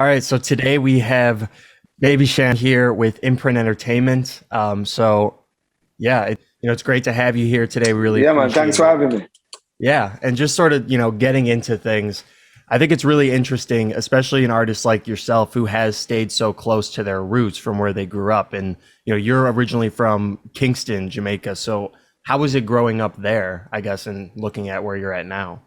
All right, so today we have Baby Cham here with Imprint Entertainment. It's great to have you here today. We really Yeah, man. Thanks appreciate for it. having me. Yeah, and just sort of, getting into things. I think it's really interesting, especially an artist like yourself who has stayed so close to their roots from where they grew up. And, you're originally from Kingston, Jamaica. So how was it growing up there, I guess, and looking at where you're at now?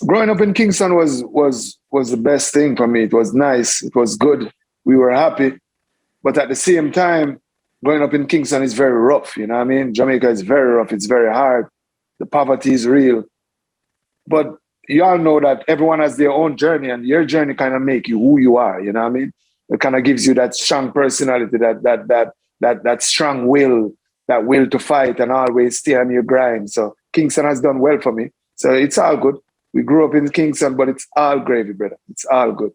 Growing up in Kingston was the best thing for me. It was nice. It was good. We were happy. But at the same time, growing up in Kingston is very rough. You know what I mean? Jamaica is very rough. It's very hard. The poverty is real. But you all know that everyone has their own journey, and your journey kind of make you who you are. You know what I mean? It kind of gives you that strong personality, that strong will, that will to fight and always stay on your grind. So Kingston has done well for me. So it's all good. We grew up in Kingston, but it's all gravy, brother. It's all good.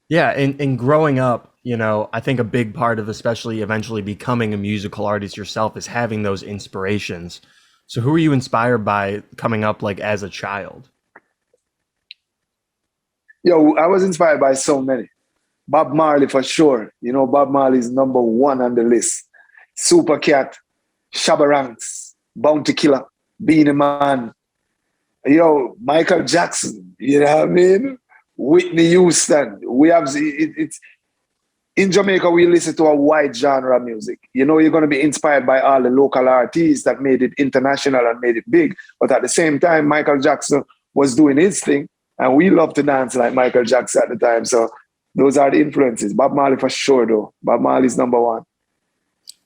Yeah, and growing up, I think a big part of especially eventually becoming a musical artist yourself is having those inspirations. So who were you inspired by coming up like as a child? Yo, I was inspired by so many. Bob Marley for sure. You know, Bob Marley is number one on the list. Super Cat, Shabba Ranks, Bounty Killer, Beanie Man, Michael Jackson, you know what I mean? Whitney Houston. We have it's in Jamaica. We listen to a wide genre of music. You know, you're going to be inspired by all the local artists that made it international and made it big. But at the same time, Michael Jackson was doing his thing, and we love to dance like Michael Jackson at the time. So those are the influences. Bob Marley for sure, though. Bob Marley's number one.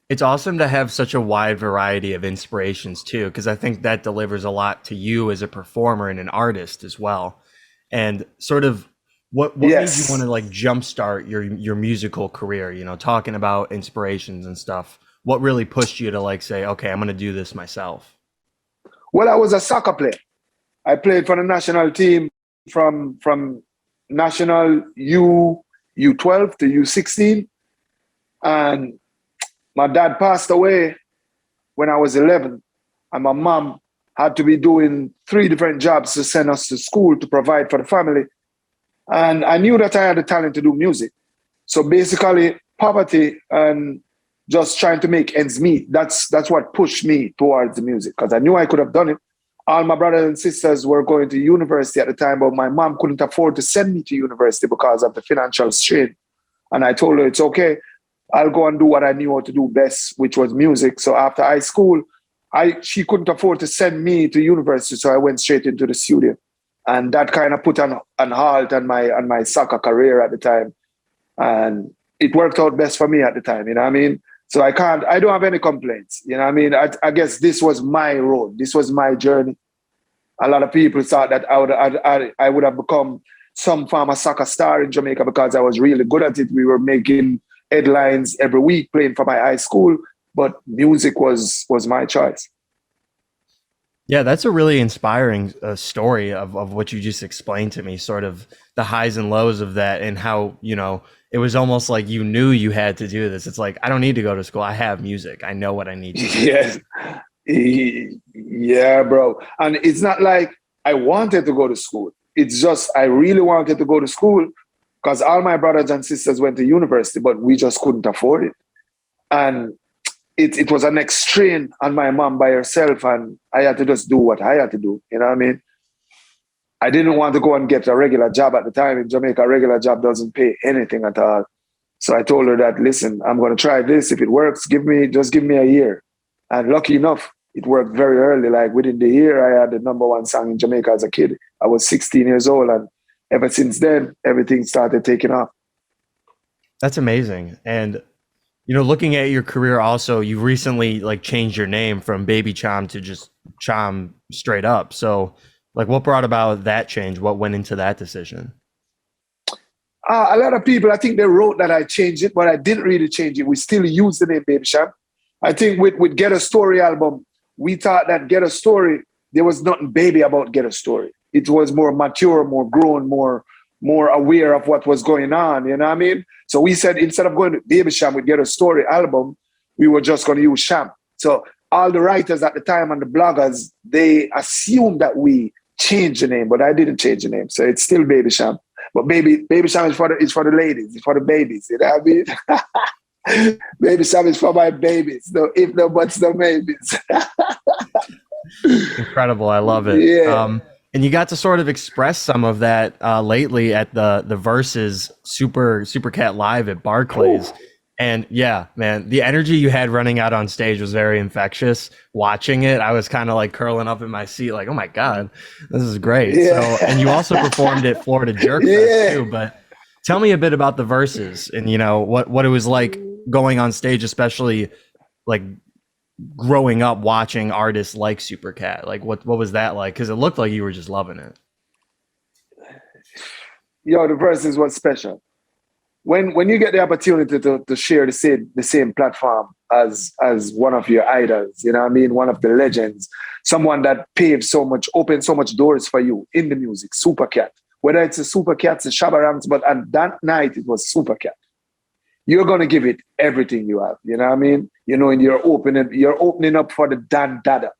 It's awesome to have such a wide variety of inspirations too, because I think that delivers a lot to you as a performer and an artist as well. And sort of what made you want Yes. to like jumpstart your musical career, talking about inspirations and stuff. What really pushed you to like say, okay, I'm gonna do this myself? Well, I was a soccer player. I played for the national team from national U12 to U16, and my dad passed away when I was 11, and my mom had to be doing three different jobs to send us to school to provide for the family. And I knew that I had the talent to do music. So basically, poverty and just trying to make ends meet, that's what pushed me towards the music, because I knew I could have done it. All my brothers and sisters were going to university at the time, but my mom couldn't afford to send me to university because of the financial strain. And I told her, it's okay. I'll go and do what I knew how to do best, which was music. So after high school, she couldn't afford to send me to university, so I went straight into the studio, and that kind of put an halt on my soccer career at the time, and it worked out best for me at the time. You know what I mean? So I don't have any complaints. You know what I mean? I guess this was my road. This was my journey. A lot of people thought that I would have become some form of soccer star in Jamaica because I was really good at it. We were making headlines every week playing for my high school, but music was my choice. Yeah, that's a really inspiring story of what you just explained to me, sort of the highs and lows of that, and how, it was almost like you knew you had to do this. It's like, I don't need to go to school. I have music. I know what I need to do. Yes. Yeah, bro. And it's not like I wanted to go to school. It's just I really wanted to go to school because all my brothers and sisters went to university, but we just couldn't afford it. And it was an extreme on my mom by herself, and I had to just do what I had to do. You know what I mean? I didn't want to go and get a regular job at the time. In Jamaica, a regular job doesn't pay anything at all. So I told her that, listen, I'm going to try this. If it works, just give me a year. And lucky enough, it worked very early. Like within the year, I had the number one song in Jamaica as a kid. I was 16 years old. And ever since then, everything started taking off. That's amazing. And looking at your career also, you recently like changed your name from Baby Cham to just Cham straight up. So like what brought about that change? What went into that decision? A lot of people, I think they wrote that I changed it, but I didn't really change it. We still use the name Baby Cham. I think with Get a Story album, we thought that Get a Story, there was nothing baby about Get a Story. It was more mature, more grown, more aware of what was going on, you know what I mean? So we said, instead of going to Baby Cham with Get a Story album, we were just going to use Cham. So all the writers at the time and the bloggers, they assumed that we changed the name, but I didn't change the name. So it's still Baby Cham. But Baby Cham is for the ladies, it's for the babies. You know what I mean? Baby Cham is for my babies. No, if no buts, no maybes. Incredible. I love it. Yeah. And you got to sort of express some of that lately at the Verzuz Supercat Live at Barclays. Ooh. And yeah, man, the energy you had running out on stage was very infectious. Watching it, I was kind of like curling up in my seat, like, oh my God, this is great. Yeah. So, and you also performed at Florida Jerk Fest too. But tell me a bit about the Verzuz and, you know, what it was like going on stage, especially like growing up watching artists like Supercat. Like what was that like? Because it looked like you were just loving it. Yo, the Verzuz was special. When you get the opportunity to share the same platform as one of your idols, you know what I mean, one of the legends, someone that opened so much doors for you in the music, Supercat. Whether it's a Supercat, a Shabba Ranks, but on that night it was Supercat. You're gonna give it everything you have, you know what I mean? You know, and you're opening up for the Dan Dada.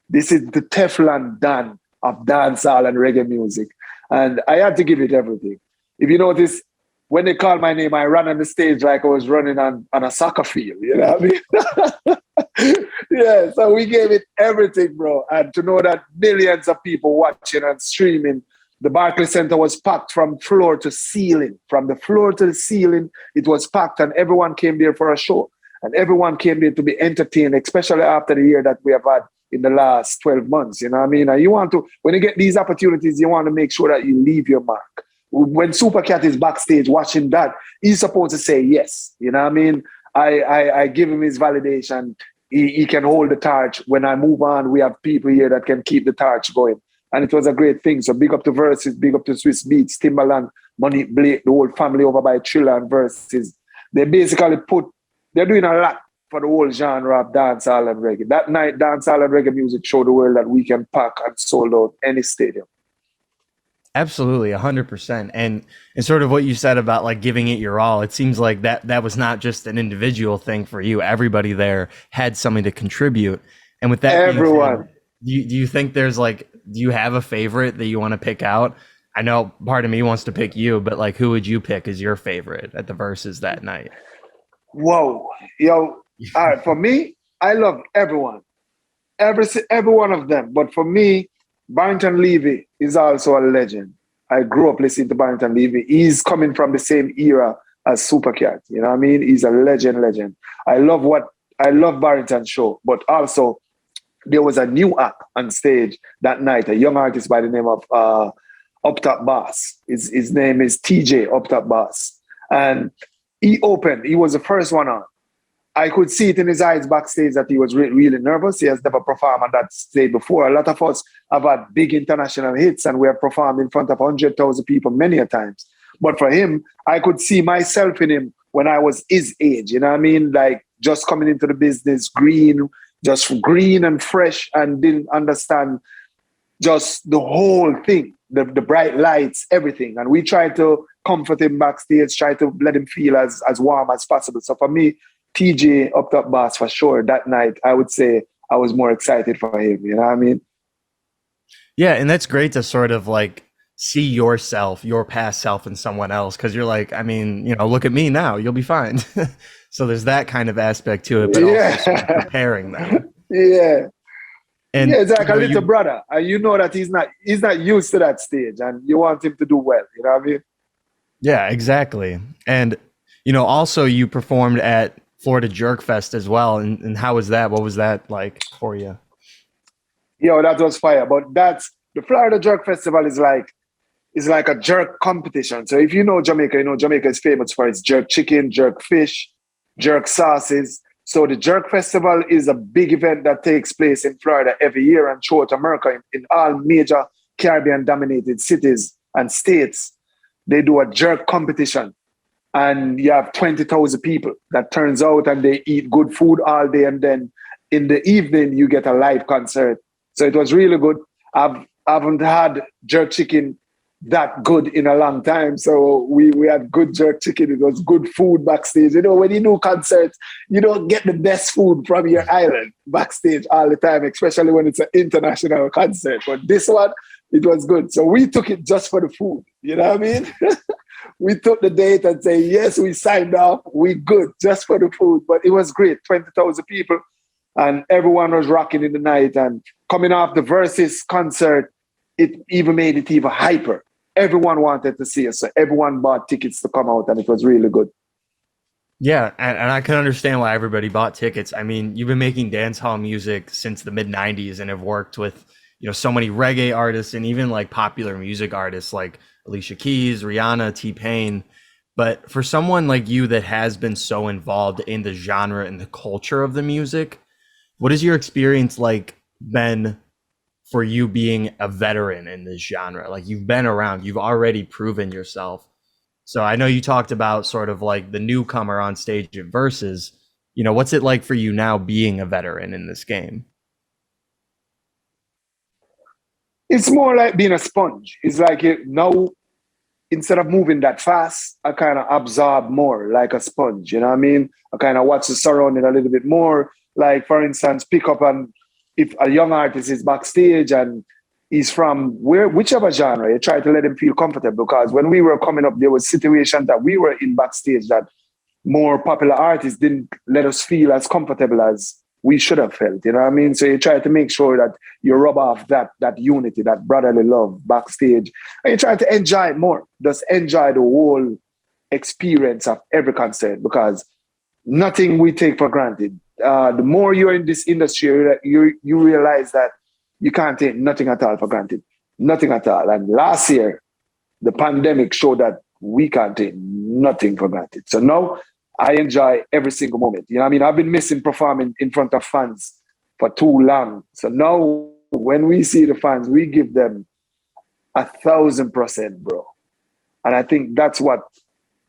This is the Teflon Dan of dancehall and reggae music. And I had to give it everything. If you notice, when they called my name, I ran on the stage like I was running on a soccer field, you know what I mean? Yeah, so we gave it everything, bro. And to know that millions of people watching and streaming, the Barclays Center was packed from floor to ceiling. From the floor to the ceiling, it was packed and everyone came there for a show. And everyone came there to be entertained, especially after the year that we have had in the last 12 months, you know what I mean? And you want to, when you get these opportunities, you want to make sure that you leave your mark. When Supercat is backstage watching that, he's supposed to say yes. You know what I mean? I give him his validation. He can hold the torch. When I move on, we have people here that can keep the torch going. And it was a great thing. So big up to Verzuz, big up to Swiss Beats, Timbaland, Monique Blake, the whole family over by Triller and Verzuz. They basically they're doing a lot for the whole genre of dancehall and reggae. That night, dancehall and reggae music showed the world that we can pack and sold out any stadium. Absolutely, 100%. And sort of what you said about like giving it your all, it seems like that was not just an individual thing for you. Everybody there had something to contribute. And with that, everyone. Do you think there's like, do you have a favorite that you want to pick out? I know part of me wants to pick you, but like, who would you pick as your favorite at the Verzuz that night? Whoa, yo, all right. For me, I love everyone, every one of them. But for me, Barrington Levy is also a legend. I grew up listening to Barrington Levy. He's coming from the same era as Supercat. You know what I mean? He's a legend. I love Barrington's show, but also there was a new act on stage that night, a young artist by the name of Up Top Boss. His name is TJ Up Top Boss. And he was the first one on. I could see it in his eyes backstage that he was really nervous. He has never performed on that stage before. A lot of us have had big international hits and we have performed in front of 100,000 people many a times. But for him, I could see myself in him when I was his age. You know what I mean? Like just coming into the business, green and fresh, and didn't understand just the whole thing, the bright lights, everything. And we tried to comfort him backstage, try to let him feel as warm as possible. So for me, TJ Up Top Boss for sure. That night, I would say I was more excited for him. You know what I mean? Yeah, and that's great to sort of like see yourself, your past self in someone else, because you're like, I mean, you know, look at me now, you'll be fine. So there's that kind of aspect to it, but also sort of preparing them. Yeah. And it's like a little you, brother, and you know that he's not used to that stage, and you want him to do well. You know what I mean? Yeah, exactly. And you know, also you performed at Florida Jerk Fest as well. And how was that? What was that like for you? Yo, that was fire. But that's the Florida Jerk Festival is like a jerk competition. So if you know Jamaica, you know Jamaica is famous for its jerk chicken, jerk fish, jerk sauces. So the Jerk Festival is a big event that takes place in Florida every year and throughout America in all major Caribbean-dominated cities and states. They do a jerk competition. And you have 20,000 people that turns out and they eat good food all day. And then in the evening, you get a live concert. So it was really good. I haven't had jerk chicken that good in a long time. So we had good jerk chicken. It was good food backstage. You know, when you do concerts, you don't get the best food from your island backstage all the time, especially when it's an international concert. But this one, It was good. So we took it just for the food. You know what I mean? We took the date and say, yes, we signed off. We good just for the food. But it was great. 20,000 people and everyone was rocking in the night. And coming off the Verzuz concert, it even made it even hyper. Everyone wanted to see us. So everyone bought tickets to come out and it was really good. Yeah, and I can understand why everybody bought tickets. I mean, you've been making dance hall music since the mid '90s and have worked with, so many reggae artists and even like popular music artists like Alicia Keys, Rihanna, T-Pain. But for someone like you that has been so involved in the genre and the culture of the music, what has your experience like been for you being a veteran in this genre? Like you've been around, you've already proven yourself. So I know you talked about sort of like the newcomer on stage at Versus. What's it like for you now being a veteran in this game? It's more like being a sponge. It's like now, instead of moving that fast, I kind of absorb more like a sponge. You know what I mean? I kind of watch the surrounding a little bit more. Like, for instance, pick up on if a young artist is backstage and he's from whichever genre, you try to let him feel comfortable. Because when we were coming up, there was situations that we were in backstage that more popular artists didn't let us feel as comfortable as we should have felt. You know what I mean? So you try to make sure that you rub off that unity, that brotherly love backstage, and you try to enjoy it more. Just enjoy the whole experience of every concert because nothing we take for granted. The more you're in this industry, you realize that you can't take nothing at all for granted. Nothing at all. And last year, the pandemic showed that we can't take nothing for granted. So now I enjoy every single moment. You know what I mean? I've been missing performing in front of fans for too long. So now when we see the fans, we give them 1,000%, bro. And I think that's what,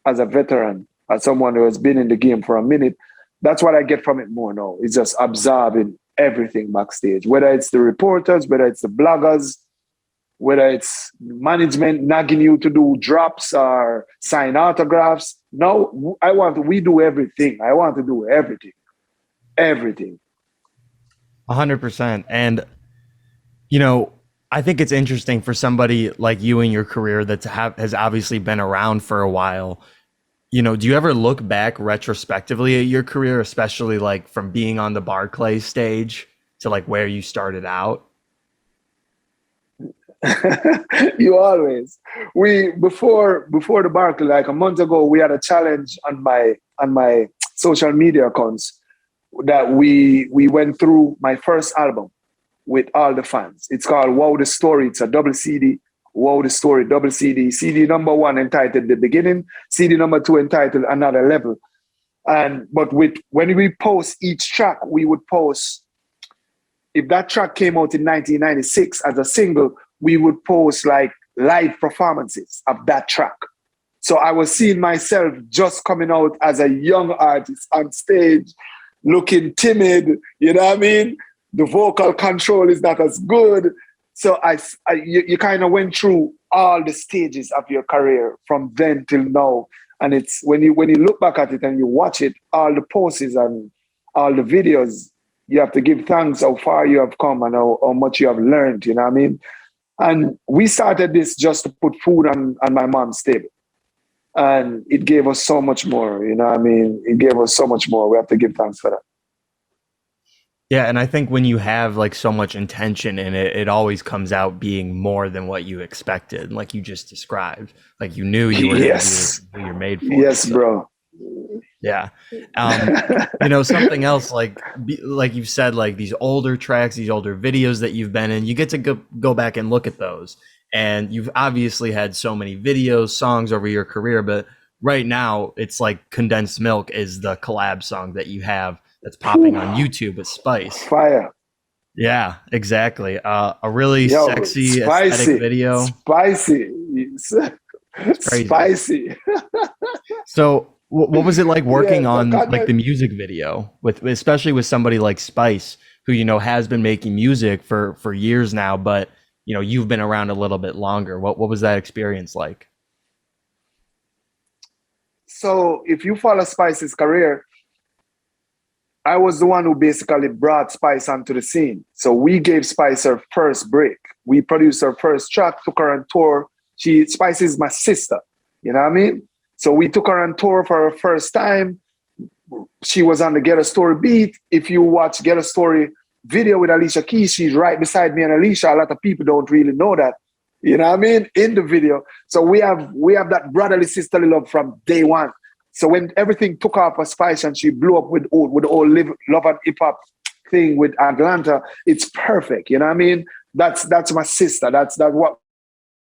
as a veteran, as someone who has been in the game for a minute, that's what I get from it more now. It's just absorbing everything backstage, whether it's the reporters, whether it's the bloggers, whether it's management nagging you to do drops or sign autographs. No, we do everything. I want to do everything. Everything. 100%. And, I think it's interesting for somebody like you in your career that has obviously been around for a while. Do you ever look back retrospectively at your career, especially like from being on the Barclays stage to like where you started out? You always. Before the Barclays, like a month ago, we had a challenge on my social media accounts that we went through my first album with all the fans. It's called Wow the Story. It's a double CD. Wow the Story, double CD. CD number 1 entitled The Beginning. CD number 2 entitled Another Level. But when we post each track, we would post, if that track came out in 1996 as a single, we would post like live performances of that track. So I was seeing myself just coming out as a young artist on stage, looking timid, you know what I mean? The vocal control is not as good. So you kind of went through all the stages of your career from then till now. And it's when you look back at it and you watch it, all the poses and all the videos, you have to give thanks how far you have come and how much you have learned, you know what I mean? And we started this just to put food on my mom's table. And it gave us so much more, you know what I mean? It gave us so much more. We have to give thanks for that. Yeah, and I think when you have like so much intention in it, it always comes out being more than what you expected, like you just described. Like you knew you were Yes. who you're made for. Yes, so. bro. Yeah. Something else like you've said, like these older tracks, these older videos that you've been in, you get to go back and look at those. And you've obviously had so many videos, songs over your career, but right now it's like Condensed Milk is the collab song that you have that's popping on YouTube with Spice. Fire. Yeah, exactly. A really sexy aesthetic video. Spicy. It's crazy. Spicy. So what was it like working on like the music video especially with somebody like Spice, who has been making music for years now, but you've been around a little bit longer. What was that experience like? So if you follow Spice's career, I was the one who basically brought Spice onto the scene. So we gave Spice her first break. We produced her first track, took her on tour. Spice is my sister, you know what I mean? So we took her on tour for her first time. She was on the Get a Story beat. If you watch Get a Story video with Alicia Keys, she's right beside me and Alicia. A lot of people don't really know that, you know what I mean, in the video. So we have that brotherly sisterly love from day one. So when everything took off for Spice and she blew up with the whole love and hip hop thing with Atlanta, it's perfect. You know what I mean? That's my sister. That's what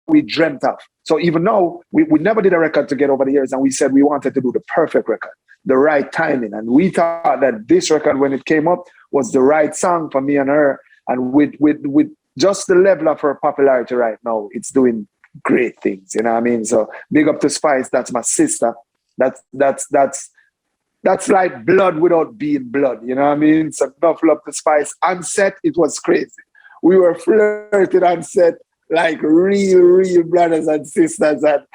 we dreamt of. So even though we never did a record together over the years, and we said we wanted to do the perfect record, the right timing. And we thought that this record, when it came up, was the right song for me and her. And with just the level of her popularity right now, it's doing great things. You know what I mean? So big up to Spice. That's my sister. That's like blood without being blood, you know what I mean? So enough love to Spice. On set, it was crazy. We were flirting on set like real brothers and sisters, and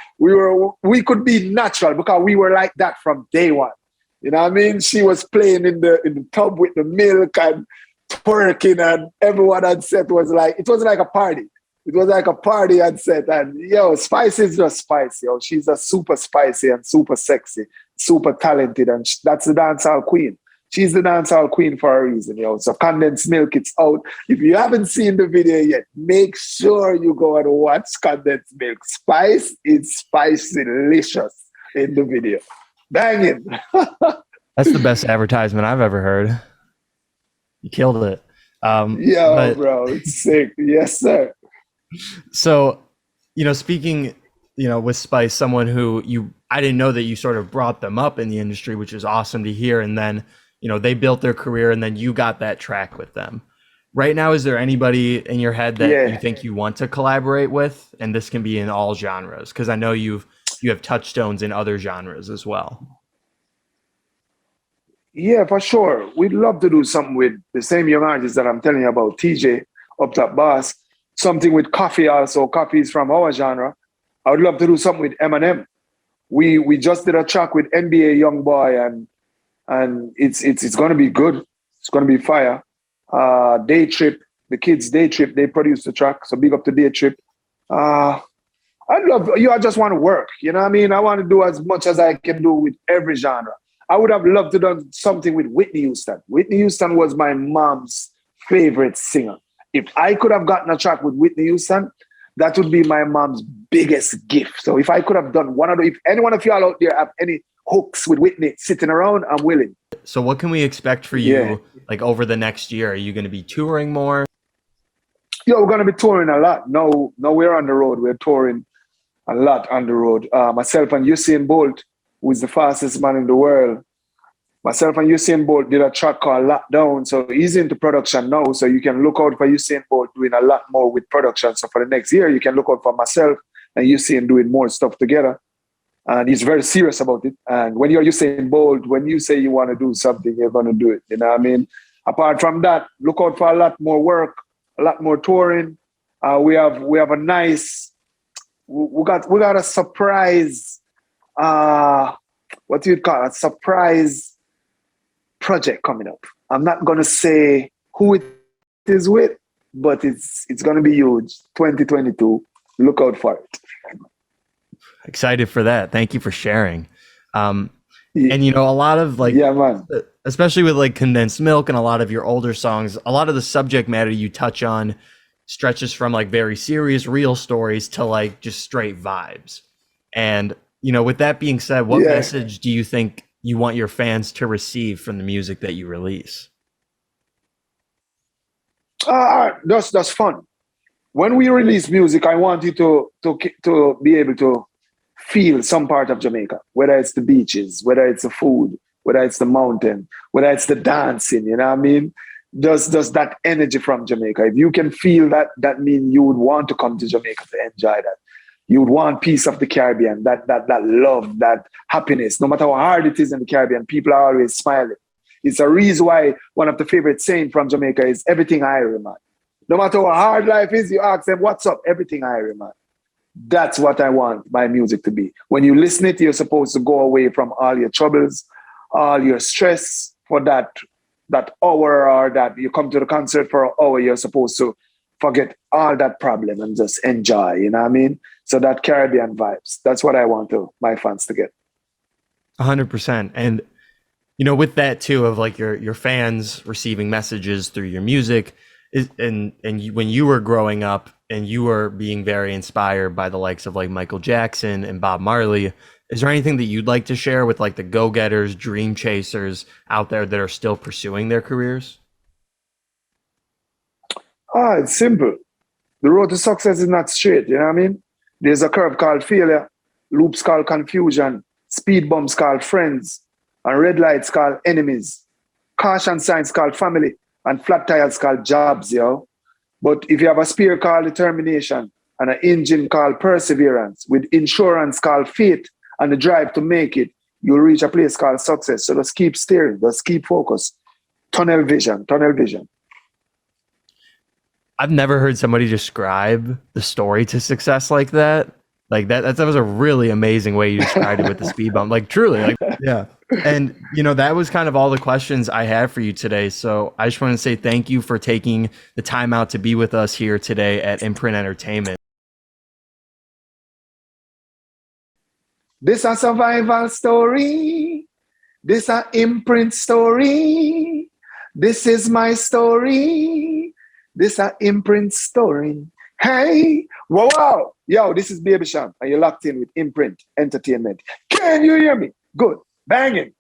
we could be natural because we were like that from day one. You know what I mean? She was playing in the tub with the milk and twerking, and everyone on set was like, it was like a party. It was like a party on set, and Spice is just spicy. She's a super spicy and super sexy, super talented, and that's the dancehall queen. She's the dancehall queen for a reason, So Condensed Milk, it's out. If you haven't seen the video yet, make sure you go and watch Condensed Milk. Spice is spicy delicious in the video. Banging. That's the best advertisement I've ever heard. You killed it. Bro, it's sick. Yes, sir. So, speaking, with Spice, someone who I didn't know that you sort of brought them up in the industry, which is awesome to hear. And then, they built their career and then you got that track with them. Right now, is there anybody in your head that you think you want to collaborate with? And this can be in all genres, because I know you have touchstones in other genres as well. Yeah, for sure. We'd love to do something with the same young artists that I'm telling you about, TJ, Up Top Boss. Something with Coffee also. Coffee is from our genre. I would love to do something with Eminem. We just did a track with NBA Youngboy, and it's gonna be good. It's gonna be fire. Day Trip, the kids Day Trip, they produced the track. So big up to Day Trip. I just want to work. You know what I mean? I want to do as much as I can do with every genre. I would have loved to do something with Whitney Houston. Whitney Houston was my mom's favorite singer. If I could have gotten a track with Whitney Houston, that would be my mom's biggest gift. So if I could have done if any one of y'all out there have any hooks with Whitney sitting around, I'm willing. So what can we expect for you like over the next year? Are you going to be touring more? We're going to be touring a lot. No, we're on the road. We're touring a lot on the road. Myself and Usain Bolt, who is the fastest man in the world. Myself and Usain Bolt did a track called Lockdown. So he's into production now. So you can look out for Usain Bolt doing a lot more with production. So for the next year, you can look out for myself and Usain doing more stuff together. And he's very serious about it. And when you're Usain Bolt, when you say you want to do something, you're going to do it. You know what I mean? Apart from that, look out for a lot more work, a lot more touring. We have a nice, we got a surprise, what do you call it? A surprise project coming up. I'm not going to say who it is with, but it's going to be huge. 2022. Look out for it. Excited for that. Thank you for sharing. And a lot of man. Especially with Condensed Milk and a lot of your older songs, a lot of the subject matter you touch on stretches from very serious real stories to just straight vibes. And with that being said, what message do you think you want your fans to receive from the music that you release? That's fun. When we release music, I want you to be able to feel some part of Jamaica, whether it's the beaches, whether it's the food, whether it's the mountain, whether it's the dancing, you know what I mean? Does that energy from Jamaica. If you can feel that, that means you would want to come to Jamaica to enjoy that. You would want peace of the Caribbean, that love, that happiness. No matter how hard it is in the Caribbean, people are always smiling. It's a reason why one of the favorite saying from Jamaica is everything Irie, man. No matter how hard life is, you ask them, what's up? Everything Irie, man. That's what I want my music to be. When you listen it, you're supposed to go away from all your troubles, all your stress for that that hour or that you come to the concert for an hour, you're supposed to forget all that problem and just enjoy, you know what I mean? So that Caribbean vibes, that's what I want my fans to get. 100%. And with that too, of like your fans receiving messages through your music, when you were growing up and you were being very inspired by the likes of like Michael Jackson and Bob Marley, is there anything that you'd like to share with like the go-getters, dream chasers out there that are still pursuing their careers? It's simple. The road to success is not straight, you know what I mean? There's a curve called failure, loops called confusion, speed bumps called friends, and red lights called enemies, caution signs called family, and flat tires called jobs, yo. But if you have a spear called determination, and an engine called perseverance, with insurance called faith, and the drive to make it, you'll reach a place called success. So just keep steering, just keep focused. Tunnel vision, tunnel vision. I've never heard somebody describe the story to success like that. Like that was a really amazing way you described it with the speed bump. Like truly, like yeah. And that was kind of all the questions I had for you today. So I just want to say thank you for taking the time out to be with us here today at IMPRINT Entertainment. This a survival story. This a imprint story. This is my story. This a imprint story. Hey, wow. Yo, this is Baby Cham, and you're locked in with IMPRINT Entertainment. Can you hear me? Good. Banging.